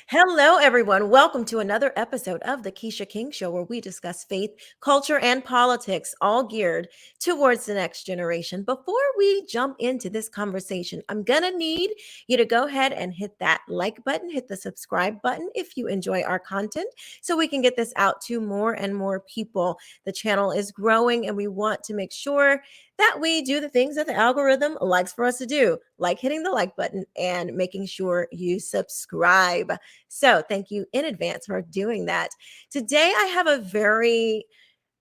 Hello, everyone. Welcome to another episode of the Keisha King Show, where we discuss faith, culture, and politics, all geared towards the next generation. Before we jump into this conversation, I'm going to need you to go ahead and hit that like button, hit the subscribe button if you enjoy our content, so we can get this out to more and more people. The channel is growing, and we want to make sure that we do the things that the algorithm likes for us to do, like hitting the like button and making sure you subscribe. So, thank you in advance for doing that. Today, I have a very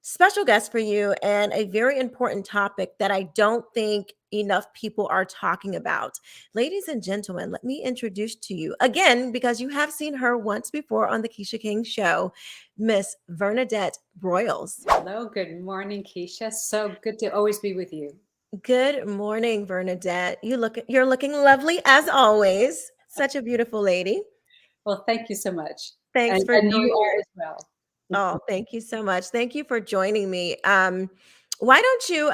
special guest for you and a very important topic that I don't think enough people are talking about. Ladies and gentlemen, let me introduce to you again, because you have seen her once before on the Keisha King Show, Miss Vernadette Broyles. Hello, good morning, Keisha. So good to always be with you. Good morning, Vernadette. You're looking lovely as always. Such a beautiful lady. Well, thank you so much. Thanks for And you joining are us. as well. Oh, thank you so much. Thank you for joining me. Why don't you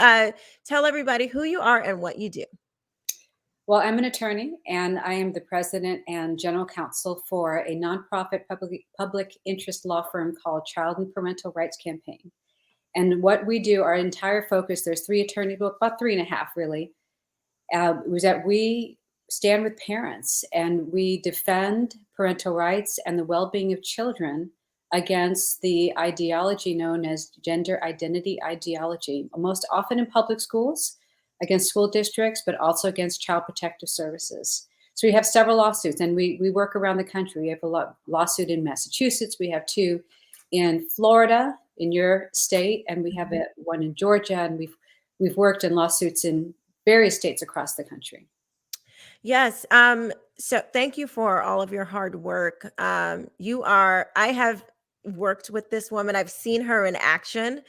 tell everybody who you are and what you do? Well, I'm an attorney and I am the president and general counsel for a nonprofit public interest law firm called Child and Parental Rights Campaign. And what we do, our entire focus, there's three attorneys, well, about three and a half really, was that we stand with parents and we defend parental rights and the well-being of children against the ideology known as gender identity ideology, most often in public schools, against school districts, but also against child protective services. So we have several lawsuits and we work around the country. We have a lawsuit in Massachusetts. We have two in Florida, in your state, and we have one in Georgia. And we've worked in lawsuits in various states across the country. Yes. So thank you for all of your hard work. I have worked with this woman. I've seen her in action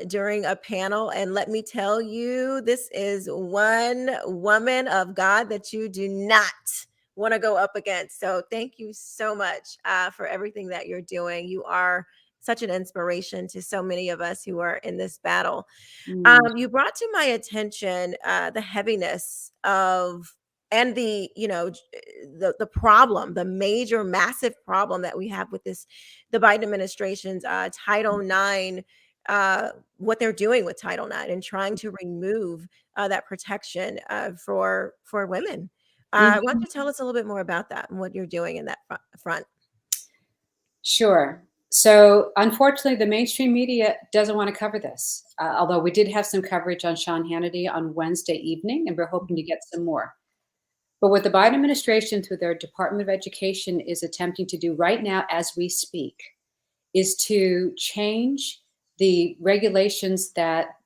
during a panel. And let me tell you, this is one woman of God that you do not want to go up against. So thank you so much for everything that you're doing. You are such an inspiration to so many of us who are in this battle. Mm. You brought to my attention the heaviness of and the problem, the major massive problem that we have with the Biden administration's Title IX, what they're doing with Title IX and trying to remove that protection for women. Why don't you tell us a little bit more about that and what you're doing in that front? Sure. So, unfortunately, the mainstream media doesn't want to cover this. Although we did have some coverage on Sean Hannity on Wednesday evening, and we're hoping to get some more. But what the Biden administration, through their Department of Education, is attempting to do right now as we speak is to change the regulations that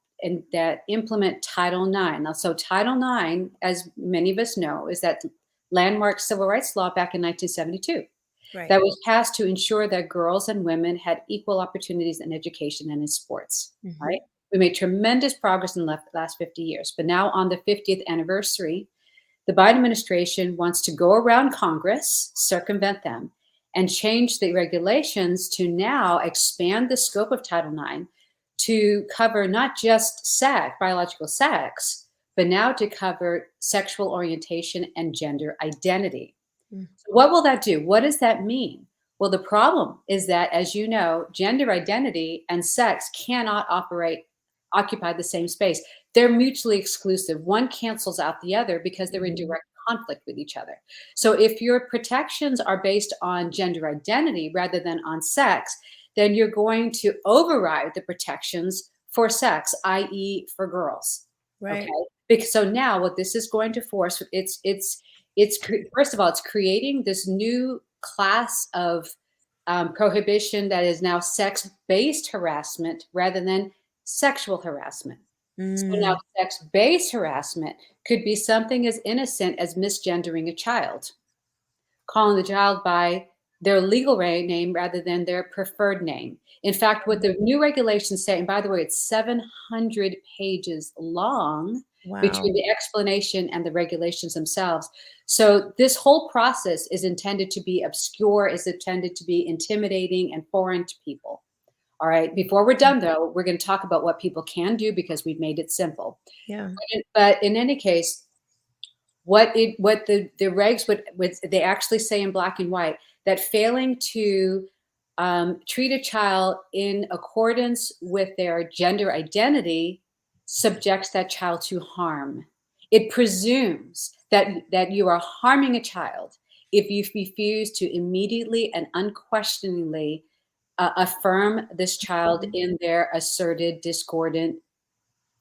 implement Title IX. Now, so Title IX, as many of us know, is that landmark civil rights law back in 1972 Right. that was passed to ensure that girls and women had equal opportunities in education and in sports. Mhm. Right? We made tremendous progress in the last 50 years, but now on the 50th anniversary, the Biden administration wants to go around Congress, circumvent them, and change the regulations to now expand the scope of Title IX to cover not just sex, biological sex, but now to cover sexual orientation and gender identity. Mm. So what will that do? What does that mean? Well, the problem is that, as you know, gender identity and sex cannot occupy the same space. They're mutually exclusive. One cancels out the other because they're in direct conflict with each other. So if your protections are based on gender identity rather than on sex, then you're going to override the protections for sex, i.e., for girls. Right. Okay. Because so now what this is going to force, first of all, it's creating this new class of prohibition that is now sex-based harassment rather than sexual harassment. So now Mm. sex-based harassment could be something as innocent as misgendering a child, calling the child by their legal name rather than their preferred name. In fact, what the new regulations say, and by the way, it's 700 pages long Wow. between the explanation and the regulations themselves. So this whole process is intended to be obscure, is intended to be intimidating and foreign to people. All right. Before we're done, though, we're going to talk about what people can do because we've made it simple. Yeah. But in any case, what the regs would they actually say in black and white that failing to treat a child in accordance with their gender identity subjects that child to harm. It presumes that you are harming a child if you refuse to immediately and unquestioningly affirm this child in their asserted, discordant,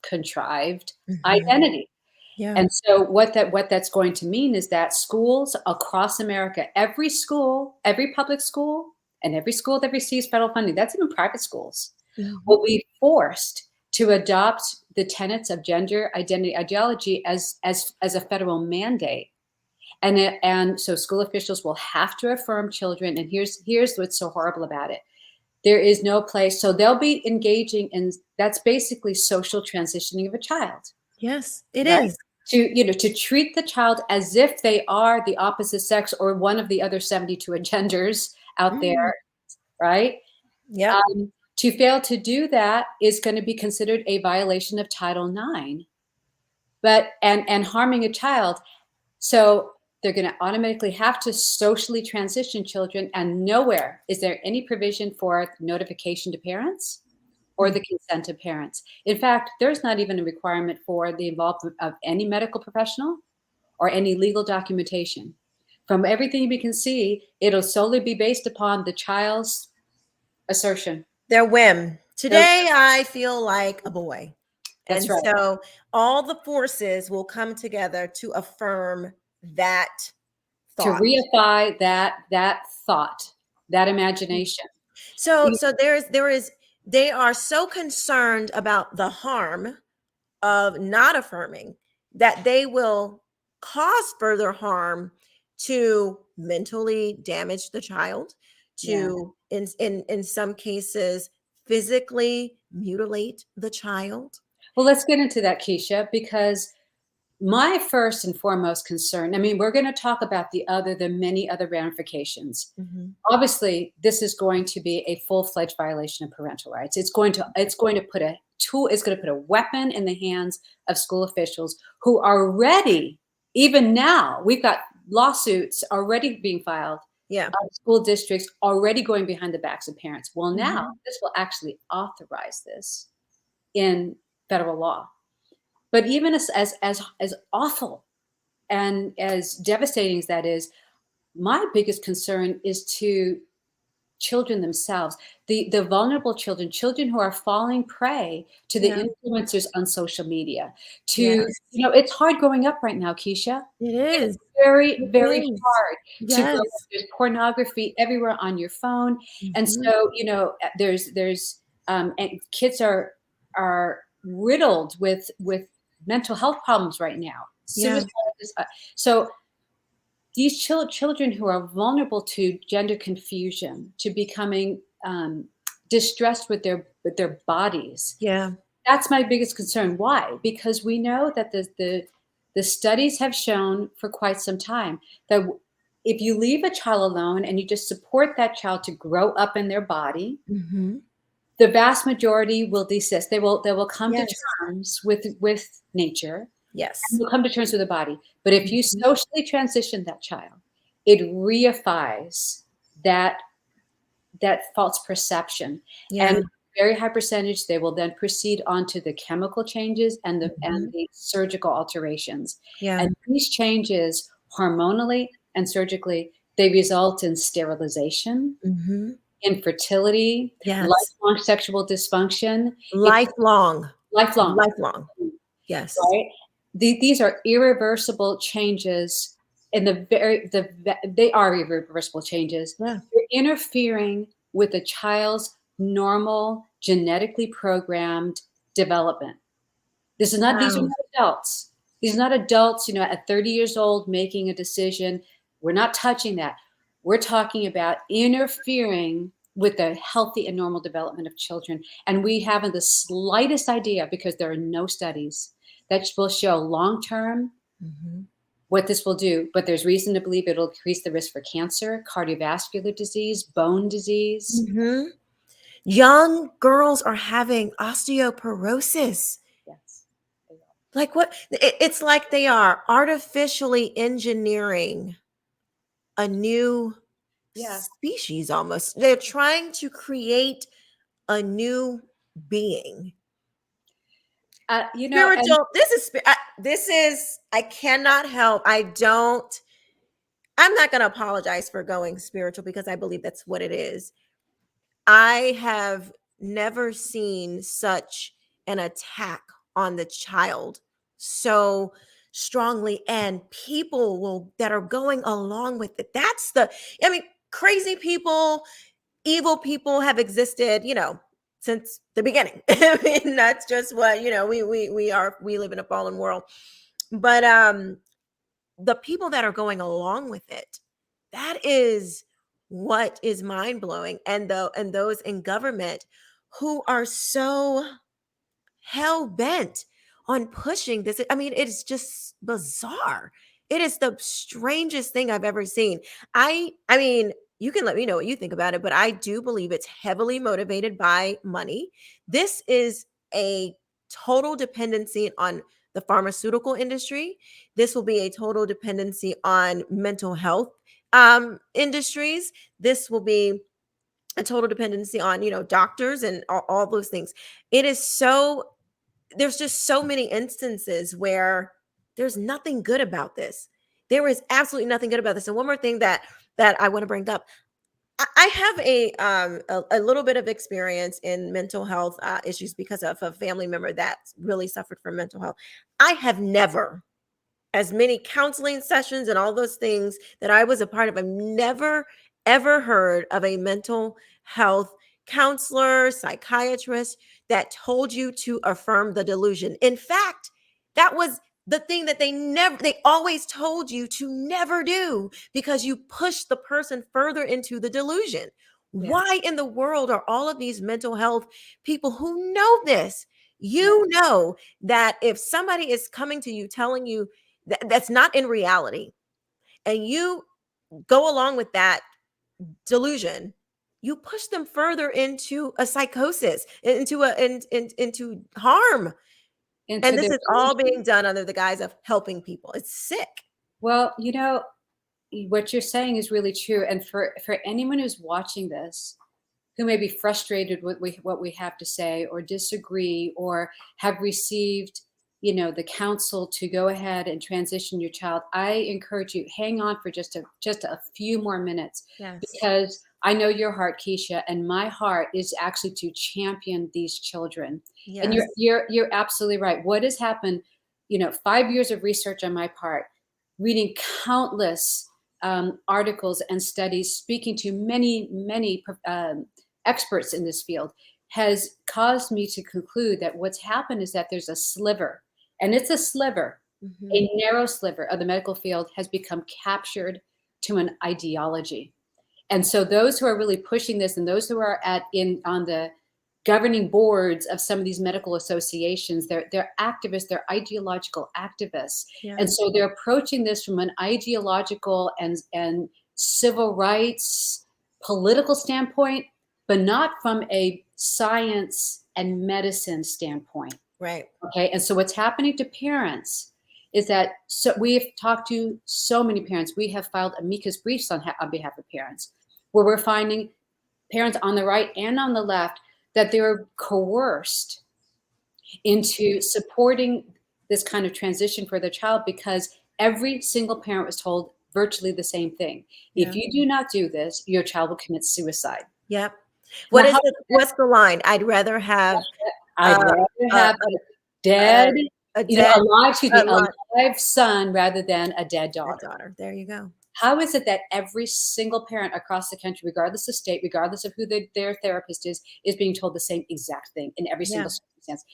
contrived identity. Yeah. And so what that's going to mean is that schools across America, every school, every public school, and every school that receives federal funding, that's even private schools, will be forced to adopt the tenets of gender identity ideology as a federal mandate. And so school officials will have to affirm children. And here's what's so horrible about it. There is no place. So they'll be engaging in, that's basically social transitioning of a child. Yes, it right? is. To treat the child as if they are the opposite sex or one of the other 72 genders out there, right? Yeah. To fail to do that is going to be considered a violation of Title IX, but and harming a child. So they're going to automatically have to socially transition children, and nowhere is there any provision for notification to parents or the consent of parents. In fact, there's not even a requirement for the involvement of any medical professional or any legal documentation. From everything we can see, it'll solely be based upon the child's assertion. Their whim. Today, I feel like a boy. That's And right. so all the forces will come together to affirm that To thought. reify that thought, that imagination. So there is they are so concerned about the harm of not affirming that they will cause further harm to mentally damage the child, to in some cases physically mutilate the child. Well, let's get into that, Quisha, because my first and foremost concern, I mean, we're going to talk about the many other ramifications. Obviously, this is going to be a full-fledged violation of parental rights. It's going to put a weapon in the hands of school officials who are ready. Even now, we've got lawsuits already being filed. Yeah. School districts already going behind the backs of parents. Well, now this will actually authorize this in federal law. But even as awful and as devastating as that is, my biggest concern is to children themselves, the vulnerable children who are falling prey to the influencers on social media. It's hard growing up right now, Quisha. It is. It's very, very hard to grow up. Yes. There's pornography everywhere on your phone. And so, there's and kids are riddled with mental health problems right now. Suicide is, so these children who are vulnerable to gender confusion, to becoming distressed with their bodies. Yeah. That's my biggest concern. Why? Because we know that the studies have shown for quite some time that if you leave a child alone and you just support that child to grow up in their body, the vast majority will desist. They will come to terms with nature. Yes. And will come to terms with the body. But if you socially transition that child, it reifies that false perception. Yeah. And very high percentage, they will then proceed on to the chemical changes and the surgical alterations. Yeah. And these changes, hormonally and surgically, they result in sterilization, infertility, lifelong sexual dysfunction. Lifelong. Lifelong. Yes. Right? These are irreversible changes. They are irreversible changes. Yeah. They're interfering with a child's normal, genetically programmed development. These are not adults. These are not adults, at 30 years old making a decision. We're not touching that. We're talking about interfering with the healthy and normal development of children. And we haven't the slightest idea, because there are no studies that will show long-term what this will do. But there's reason to believe it'll increase the risk for cancer, cardiovascular disease, bone disease. Young girls are having osteoporosis. Yes. Like what? It's like they are artificially engineering a new Yeah. species almost. They're trying to create a new being. And Spiritual. I cannot help. I'm not going to apologize for going spiritual because I believe that's what it is. I have never seen such an attack on the child so strongly, and people will that are going along with it. I mean, crazy people, evil people have existed, since the beginning. I mean, that's just what, we live in a fallen world. But the people that are going along with it, that is what is mind blowing. And those in government who are so hell bent on pushing this. I mean, it's just bizarre. It is the strangest thing I've ever seen. I mean, you can let me know what you think about it, but I do believe it's heavily motivated by money. This is a total dependency on the pharmaceutical industry. This will be a total dependency on mental health industries. This will be a total dependency on, doctors and all those things. It is so There's just so many instances where there's nothing good about this. There is absolutely nothing good about this. And one more thing that I want to bring up. I have a little bit of experience in mental health issues because of a family member that really suffered from mental health. I have never, as many counseling sessions and all those things that I was a part of, I've never ever heard of a mental health counselor, psychiatrist that told you to affirm the delusion. In fact, that was the thing that they always told you to never do because you push the person further into the delusion. yeah, Why in the world are all of these mental health people who know this? yeah, You know that if somebody is coming to you telling you that's not in reality, and you go along with that delusion, you push them further into a psychosis, into harm. into And this their is all being delusion. done under the guise of helping people. It's sick. Well, what you're saying is really true. And for anyone who's watching this, who may be frustrated with what we have to say or disagree or have received the counsel to go ahead and transition your child, I encourage you, hang on for just a few more minutes, Yes. because I know your heart, Keisha, and my heart is actually to champion these children. And you're Yes. you're you're absolutely right. What has happened, 5 years of research on my part, reading countless articles and studies, speaking to many experts in this field, has caused me to conclude that what's happened is that there's a sliver, and it's a sliver, Mhm. a narrow sliver of the medical field has become captured to an ideology. And so those who are really pushing this, and those who are on the governing boards of some of these medical associations, they're activists, they're ideological activists. And Yeah. so they're approaching this from an ideological and civil rights political standpoint, but not from a science and medicine standpoint. Right. Okay. And so what's happening to parents is that, so we've talked to so many parents. We have filed amicus briefs on behalf of parents, where we're finding parents on the right and on the left that they were coerced into supporting this kind of transition for their child, because every single parent was told virtually the same thing. Yeah. If you do not do this, your child will commit suicide. Yep. Now, how What's the line? I'd rather have I'd uh, rather a have a dead, a dead alive, excuse me, a lot alive son rather than a dead a daughter. daughter. There you go. How is it that every single parent across the country, regardless of state, regardless of who their therapist is being told the same exact thing in every Yeah. single circumstance?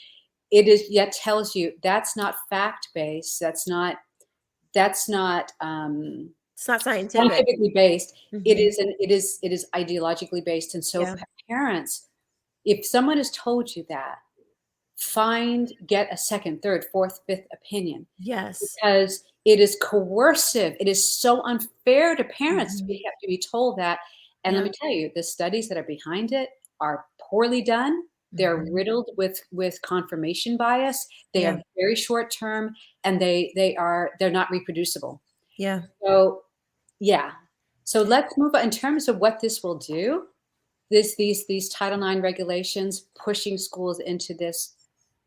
It is yet tells you that's not fact based. That's not It's not scientific. scientifically based. Mhm. It is ideologically based. And so Yeah. parents, if someone has told you that, get a second, third, fourth, fifth opinion, Yes. because it is coercive. It is so unfair to parents Mhm. to be told that. And let Yeah. me tell you, the studies that are behind it are poorly done, They're Mhm. riddled with confirmation bias. They Yeah. are very short term, and they're not reproducible. Yeah. So yeah. So let's move on in terms of what this will do. These Title IX regulations pushing schools into this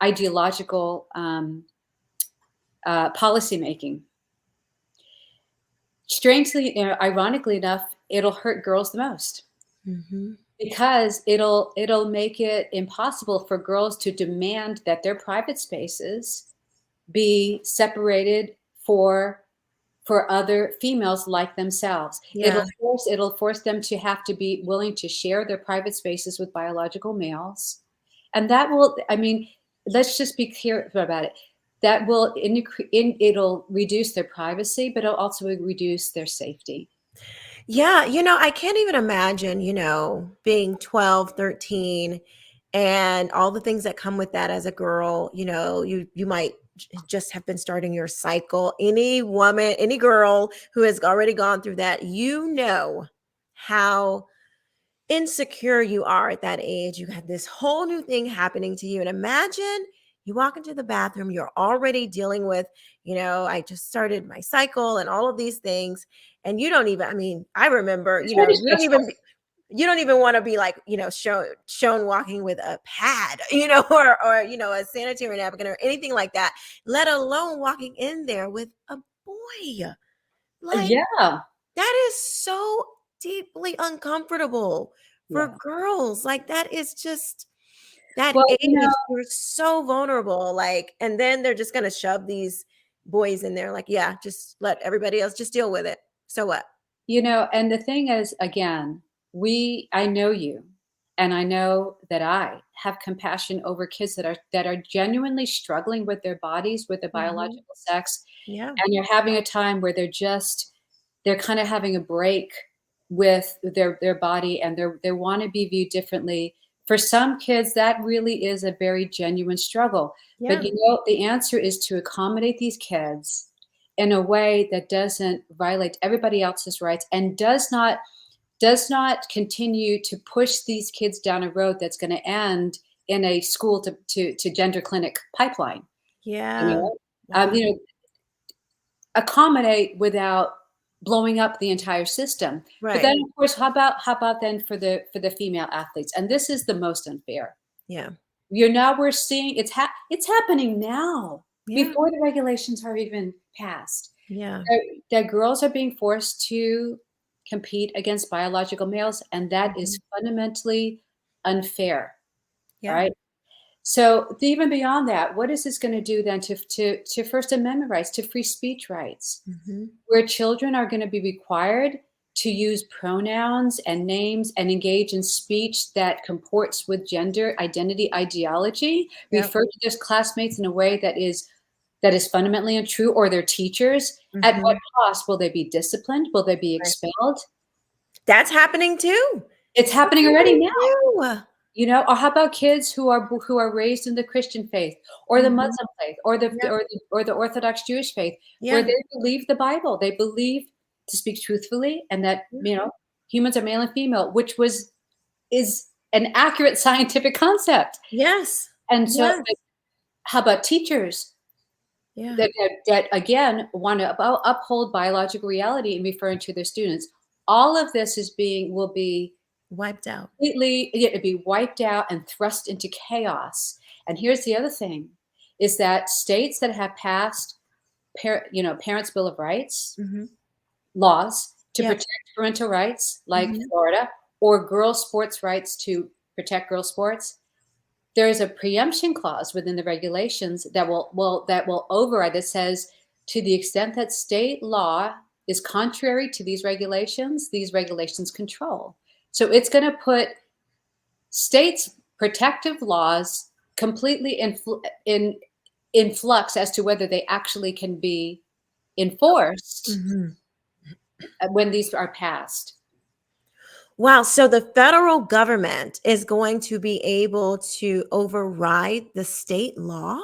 ideological policy making. Strangely, ironically enough, it'll hurt girls the most Mhm. because it'll make it impossible for girls to demand that their private spaces be separated for other females like themselves. Yeah. It'll force them to have to be willing to share their private spaces with biological males. And that will, I mean, let's just be clear about it. That will it'll reduce their privacy, but it'll also reduce their safety. Yeah, I can't even imagine, being 12, 13, and all the things that come with that as a girl. You might just have been starting your cycle. Any woman, any girl who has already gone through that, how insecure you are at that age. You have this whole new thing happening to you. And imagine you walk into the bathroom, you're already dealing with, I just started my cycle and all of these things. And you don't even, I mean, I remember, It's very stressful. you don't even want to be like, shown walking with a pad, or a sanitary napkin or anything like that, let alone walking in there with a boy. Like, Yeah. that is so deeply uncomfortable for Yeah. girls. Like, that is just that Well, age, you're so vulnerable. Like, and then they're just gonna shove these boys in there, like, yeah, just let everybody else just deal with it. So what? and the thing is, again, I know you, and I know that I have compassion over kids that are genuinely struggling with their bodies, with their Mhm. biological sex, Yeah. and you're having a time where they're kind of having a break with their body, and they want to be viewed differently. For some kids, that really is a very genuine struggle. But Yeah. the answer is to accommodate these kids in a way that doesn't violate everybody else's rights and does not continue to push these kids down a road that's going to end in a school to gender clinic pipeline. You Yeah. know, um, Wow. you know, accommodate without blowing up the entire system. But Right. then, of course, how about then for the female athletes? And this is the most unfair. Yeah. We're seeing it's happening now Yeah. before the regulations are even passed. Yeah. That girls are being forced to compete against biological males, and that is Mhm. fundamentally unfair. All Yeah. right. So even beyond that, what is this going to do then to First Amendment rights, to free speech rights, Mhm. where children are going to be required to use pronouns and names and engage in speech that comports with gender identity ideology, Yep. refer to their classmates in a way that is fundamentally untrue, or their teachers? At what Mhm. cost? Will they be disciplined? Will they be Right. expelled? That's happening too. It's It's happening already happening now. too. Or how about kids who are raised in the Christian faith, or the Mhm. Muslim faith, or the Yep. or the, or the Orthodox Jewish faith, where Yeah. they believe the Bible, they believe, to speak truthfully, and that Yeah. humans are male and female, which is an accurate scientific concept. Yes. And so, Yes. how about teachers Yeah. that again want to uphold biological reality and referring to their students? All of this will be Wiped out. completely, yeah, it'd be wiped out and thrust into chaos. And here's the other thing, is that states that have passed Parents' Bill of Rights Mhm. laws to Yep. protect parental rights, like Mhm. Florida, or girls' sports rights to protect girls' sports, there is a preemption clause within the regulations that will override, that says, to the extent that state law is contrary to these regulations control. So it's going to put states' protective laws completely in flux as to whether they actually can be enforced Mhm. when these are passed. Wow. So the federal government is going to be able to override the state law?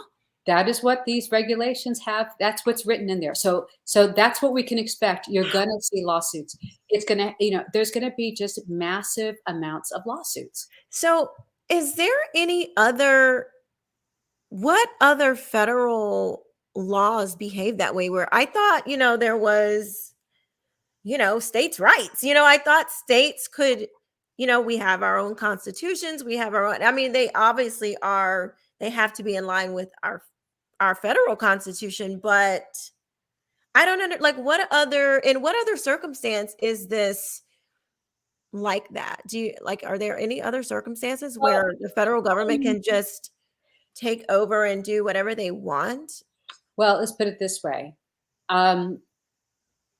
That is what these regulations have. That's what's written in there. So that's what we can expect. You're going to see lawsuits. It's going to, there's going to be just massive amounts of lawsuits. So Is there any other what other federal laws behave that way? Where I thought, there was, states' rights. I thought states could, we have our own constitutions, we have our own, I mean, they obviously are, they have to be in line with our federal constitution, but I don't know, like in what other circumstance is this like that? Are there any other circumstances Well, where the federal government can just take over and do whatever they want? well, let's put it this way. Um,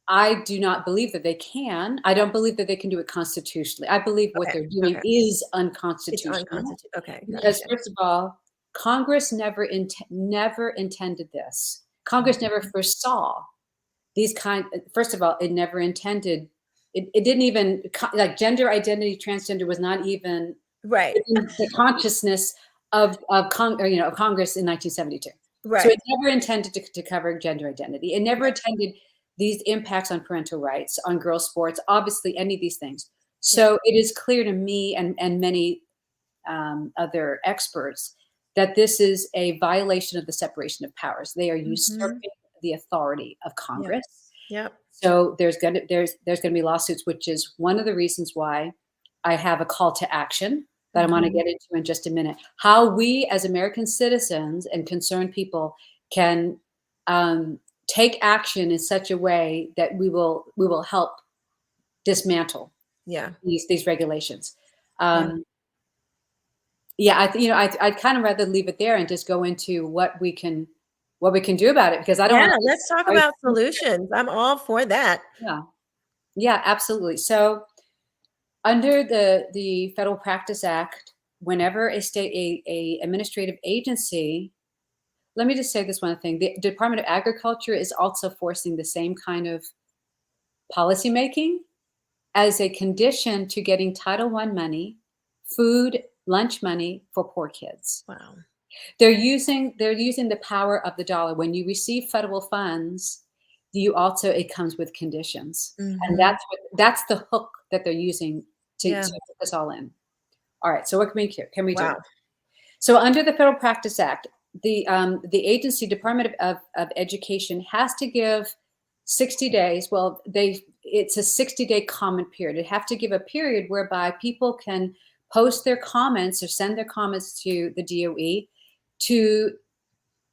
I do not believe that they can. I don't believe that they can do it constitutionally. I believe what Okay, they're doing okay. is It's unconstitutional unconstitutional. Okay, because, gotcha. first of all, Congress never intended this. Congress never Mhm. foresaw these kind. First of all, it never intended. It didn't even like gender identity. Transgender was not even Right. within the consciousness of Congress in 1972. So it Right. never intended to cover gender identity. It never Right. intended these impacts on parental rights, on girls' sports, obviously any of these things. Yeah. So it is clear to me and many other experts that this is a violation of the separation of powers. They are Mhm. usurping the authority of Yep. Congress. Yep. So there's gonna be lawsuits, which is one of the reasons why I have a call to action that I wanna Mhm. get into in just a minute. How we as American citizens and concerned people can, take action in such a way that we will help dismantle Yeah. these regulations. Yeah. Um, yeah, I'd kind of rather leave it there and just go into what we can do about it because I don't Yeah, wanna let's talk about solutions. I'm all for that. Yeah. Yeah, absolutely. So under the Federal Practice Act, whenever a administrative agency, let me just say this one thing. The Department of Agriculture is also forcing the same kind of policymaking as a condition to getting Title I money, food, lunch money for poor kids. Wow. They're using the power of the dollar. When you receive federal funds, it comes with conditions. And Mhm. that's the hook that they're using to Yeah. put this all in. All right, so what can we do? Wow. So under the Federal Practice Act, the agency Department of Education has to give 60 days. Well, it's a 60-day comment period. They have to give a period whereby people can post their comments or send their comments to the DOE to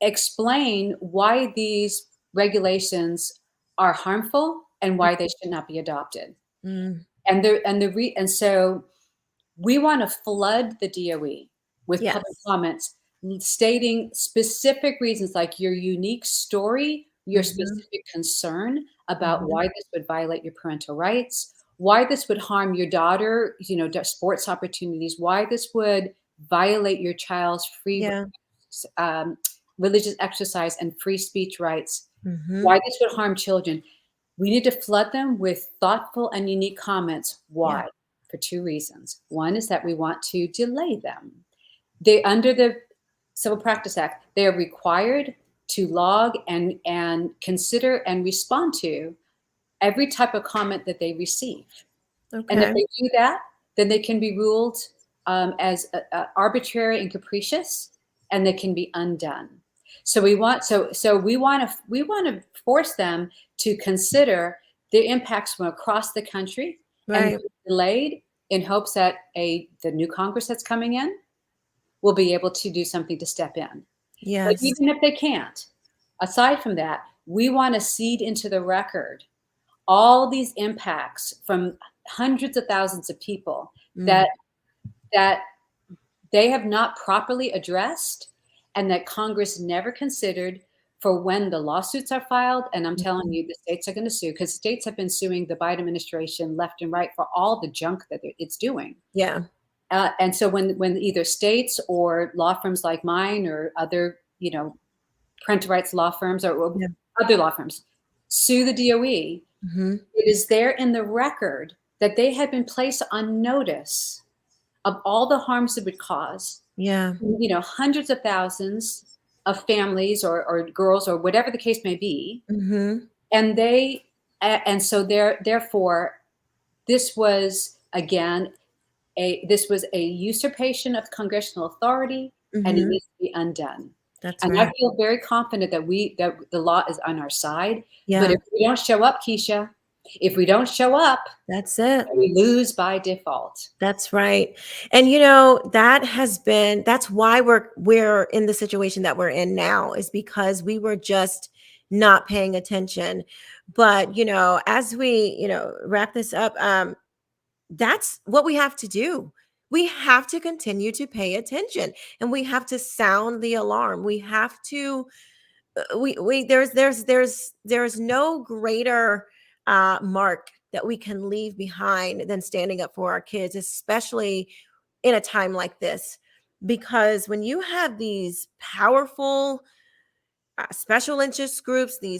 explain why these regulations are harmful and why they should not be adopted. Mm. And we want to flood the DOE with public Yes. comments stating specific reasons like your unique story, your Mhm. specific concern about Mhm. why this would violate your parental rights, why this would harm your daughter, sports opportunities, why this would violate your child's free Yeah. um, religious exercise and free speech rights, Mhm. why this would harm children. We need to flood them with thoughtful and unique comments. Yeah. Why? For two reasons. One is that we want to delay them. Under the Civil Practice Act, they are required to log and consider and respond to every type of comment that they receive. And if Okay. they do that, then they can be ruled as arbitrary and capricious, and they can be undone. So we want to force them to consider the impacts from across the country and Right. be delayed in hopes that the new Congress that's coming in will be able to do something to step in. But Yes. even if they can't, aside from that, we want to seed into the record all these impacts from hundreds of thousands of people Mm. that they have not properly addressed and that Congress never considered for when the lawsuits are filed. And I'm telling Mhm. you, the states are going to sue because states have been suing the Biden administration left and right for all the junk that it's doing. Yeah. And so when either states or law firms like mine or other, parental rights law firms or Yeah. other law firms sue the DOE, Mhm. it is there in the record that they had been placed on notice of all the harms it would cause, Yeah. hundreds of thousands of families or girls or whatever the case may be. Mhm. And and so therefore, this was again this was a usurpation of congressional authority, and it Mhm. needs to be undone. That's And I right. feel very confident that the law is on our side. But Yeah, if we don't show up, Quisha, if we don't show up, that's it. we lose by default. That's right. And that's why we're in the situation that we're in now, is because we were just not paying attention. But, as we, wrap this up, that's what we have to do. We have to continue to pay attention, and we have to sound the alarm. We have to we there's no greater mark that we can leave behind than standing up for our kids, especially in a time like this. Because when you have these powerful special interest groups, the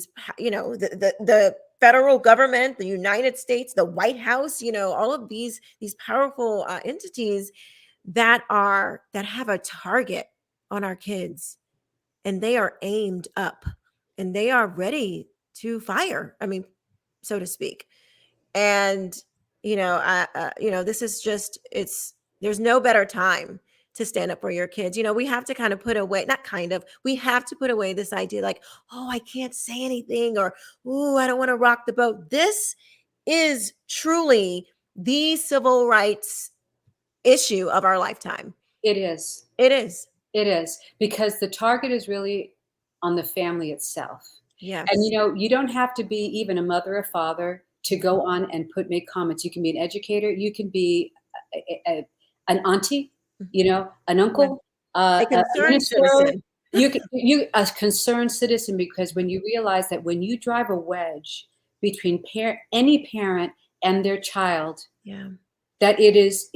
federal government, the United States, the White House, all of these powerful entities that have a target on our kids, and they are aimed up, and they are ready to fire, I mean, so to speak. And this is just it's there's no better time to stand up for your kids. We have to kind of put away, not kind of, we have to put away this idea like, oh, I can't say anything, or oh, I don't want to rock the boat. This is truly the civil rights issue of our lifetime. It is. It is. It is, because the target is really on the family itself. And, Yes. you don't have to be even a mother or father to go on and make comments. You can be an educator. You can be an auntie, an Yeah. uncle, A a concerned minister. citizen. You a concerned citizen, because when you realize that when you drive a wedge between any parent and their child, Yeah. that it is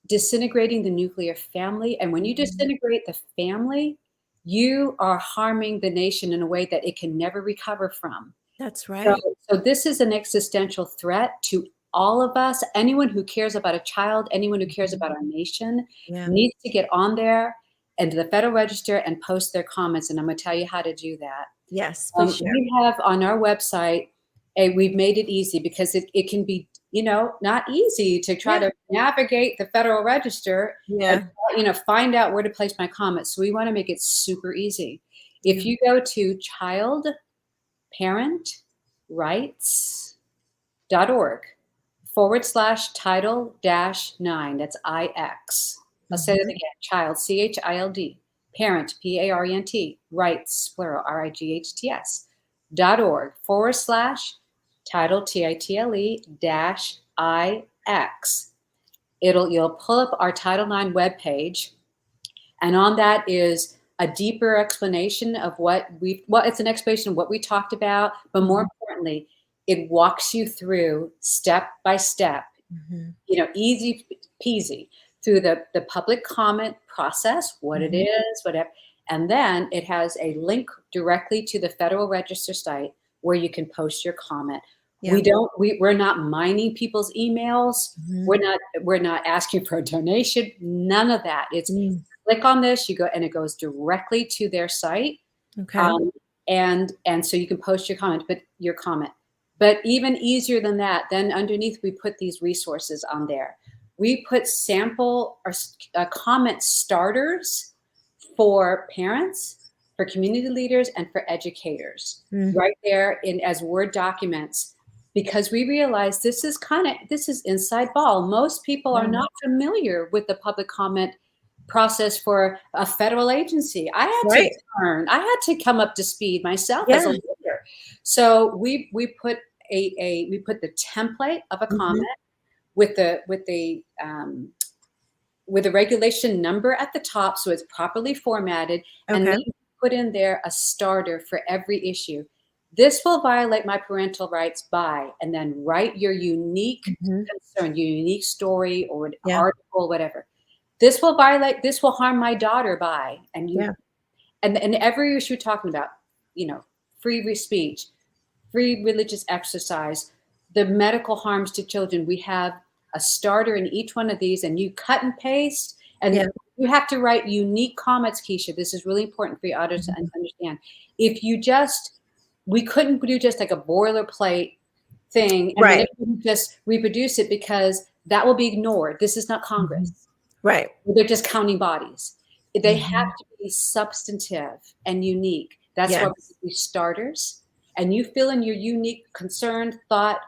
disintegrating the nuclear family. And when you Mhm. disintegrate the family, you are harming the nation in a way that it can never recover from. That's So, right. so this is an existential threat to all of us. Anyone who cares about a child, anyone who cares Mhm. about our nation, Yeah. needs to get on there and to the Federal Register and post their comments. And I'm going to tell you how to do that. Yes, please share. We have on our website, we've made it easy, because it can be, not easy to try Yeah. to navigate the Federal Register and, Yeah. find out where to place my comments. So we want to make it super easy. Yeah. If you go to childparent.org/title-9, that's IX. I'll say that Mhm. again: child, CHILD, parent, PARENT, rights, plural, RIGHTS, .org/title, TITLE -IX. You'll pull up our Title IX webpage, and on that is a deeper explanation of it's an explanation of what we talked about, but more Mhm. importantly, it walks you through step by step, Mhm. easy peasy, through the public comment process, what it Mhm. is, whatever. And then it has a link directly to the Federal Register site where you can post your comment. Yeah. We're not mining people's emails. Mhm. We're not asking for a donation. None of that. It's Mm. click on this, you go, and it goes directly to their site. Okay. Um, and so you can post your comment. But even easier than that, then underneath we put these resources on there. We put sample or comment starters for parents, for community leaders, and for educators, Mm. right there as Word documents, because we realize this is inside ball. Most people are Yeah. not familiar with the public comment process for a federal agency. Right. I had to come up to speed myself as a Yeah. leader. So we put we put the template of a comment Mhm. with the regulation number at the top, so it's properly formatted, and Okay. then put in there a starter for every issue. This will violate my parental rights by, and then write your unique Mhm. concern, your unique story or an Yeah. article, whatever. This will harm my daughter by, Yeah. and every issue you're talking about, free speech, free religious exercise, the medical harms to children. We have a starter in each one of these, and you cut and paste, and Yeah. you have to write unique comments, Quisha. This is really important for your audience to Mhm. understand. We couldn't do just like a boilerplate thing, and then Right. it couldn't just reproduce it, because that will be ignored. This is not Congress. Right. They're just counting bodies. They have Mhm. to be substantive and unique. That's why Yes. we do starters. And you fill in your unique concern, thought,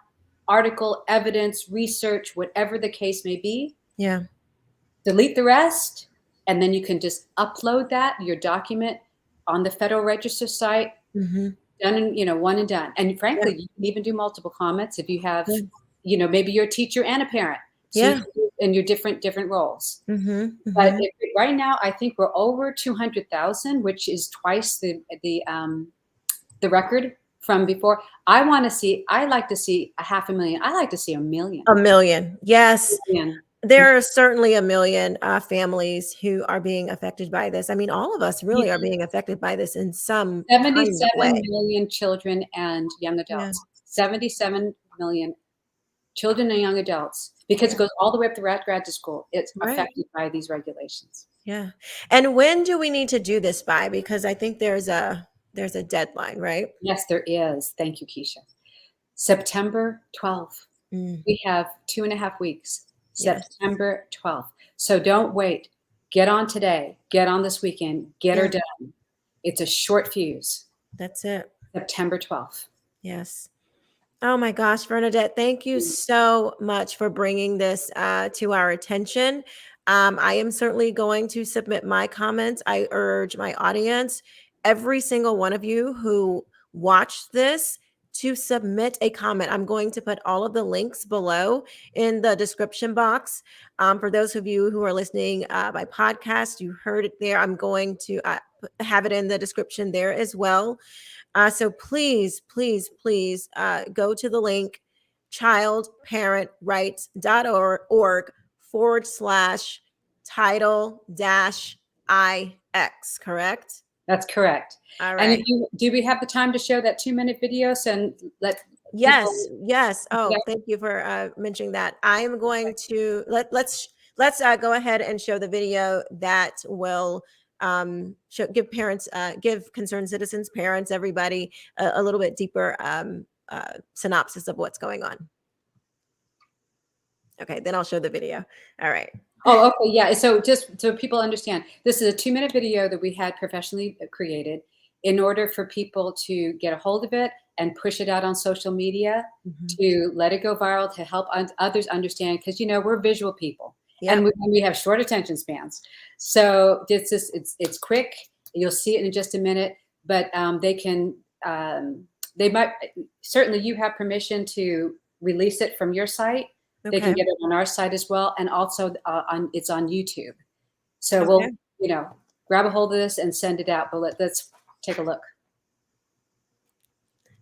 article, evidence, research, whatever the case may be. Yeah. Delete the rest, and then you can just upload that, your document, on the Federal Register site. Mhm. Done and, one and done. And Yeah. frankly, you can even do multiple comments if you have, Yeah. maybe you're a teacher and a parent. So you Yeah. can do in your different roles. Mhm. But Mhm. right now, I think we're over 200,000, which is twice the record from before. I like to see 500,000. I like to see 1,000,000. A million. Yes. Yeah. There are certainly a million families who are being affected by this. I mean, all of us really are being affected by this in some kind of 77 way. million children and young Yeah. adults. 77 million children and young adults, because it Yeah. goes all the way up to graduate school. It's Right. affected by these regulations. Yeah. And when do we need to do this by? Because I think there's a deadline, right? Yes, there is. Thank you, Quisha. September 12th. Mm. We have 2.5 weeks. Yes. September 12th. So don't wait. Get on today. Get on this weekend. Get her Yeah. done. It's a short fuse. That's it. September 12th. Yes. Oh my gosh, Vernadette, thank you so much for bringing this to our attention. I am certainly going to submit my comments. I urge my audience, every single one of you who watched this, to submit a comment. I'm going to put all of the links below in the description box. For those of you who are listening by podcast, you heard it there. I'm going to have it in the description there as well. So please, please, please go to the link childparentrights.org/title dash IX, correct? That's correct. All And right. do we have the time to show that 2-minute video? So let Yes, people. yes. Oh, thank you for mentioning that. I am going to let's go ahead and show the video that will give concerned citizens, parents, everybody a little bit deeper synopsis of what's going on. Okay, then I'll show the video. All right. Oh, okay, yeah. So just so people understand, this is a 2-minute video that we had professionally created in order for people to get a hold of it and push it out on social media, Mhm. to let it go viral, to help others understand, because we're visual people. Yep. And we have short attention spans. So it's quick. You'll see it in just a minute, but they might, certainly you have permission to release it from your site. They can Okay. get it on our site as well, and also it's on YouTube. So Okay. we'll grab a hold of this and send it out. But let's take a look.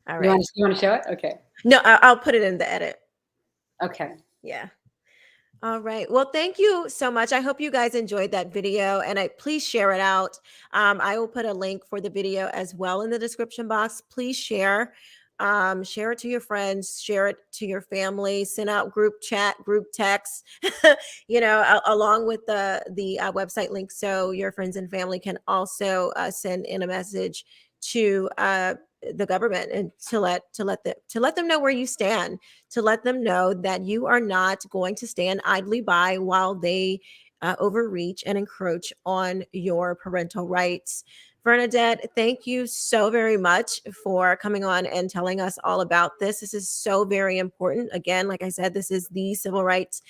All You right. want to show it? Okay. No, I'll put it in the edit. Okay. Yeah. All right. Well, thank you so much. I hope you guys enjoyed that video, and please share it out. I will put a link for the video as well in the description box. Please share. Share it to your friends, share it to your family, send out group chat, group text, along with the website link, so your friends and family can also send in a message to the government, and to let them know where you stand, to let them know that you are not going to stand idly by while they overreach and encroach on your parental rights. Vernadette, thank you so very much for coming on and telling us all about this. This is so very important. Again, like I said, this is the civil rights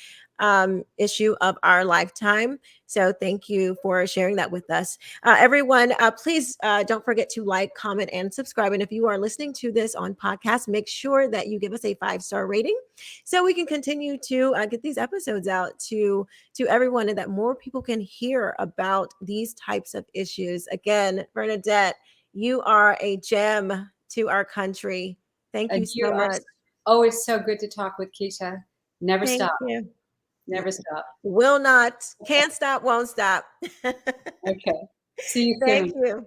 issue of our lifetime. So thank you for sharing that with us. Everyone, please don't forget to like, comment, and subscribe. And if you are listening to this on podcast, make sure that you give us a 5-star rating so we can continue to get these episodes out to everyone, and that more people can hear about these types of issues. Again, Vernadette, you are a gem to our country. Thank you And you so are much. always so good to talk with, Quisha. Never Thank stop. you. Never stop. Will not, can't stop, won't stop. Okay. See you Thank soon. you.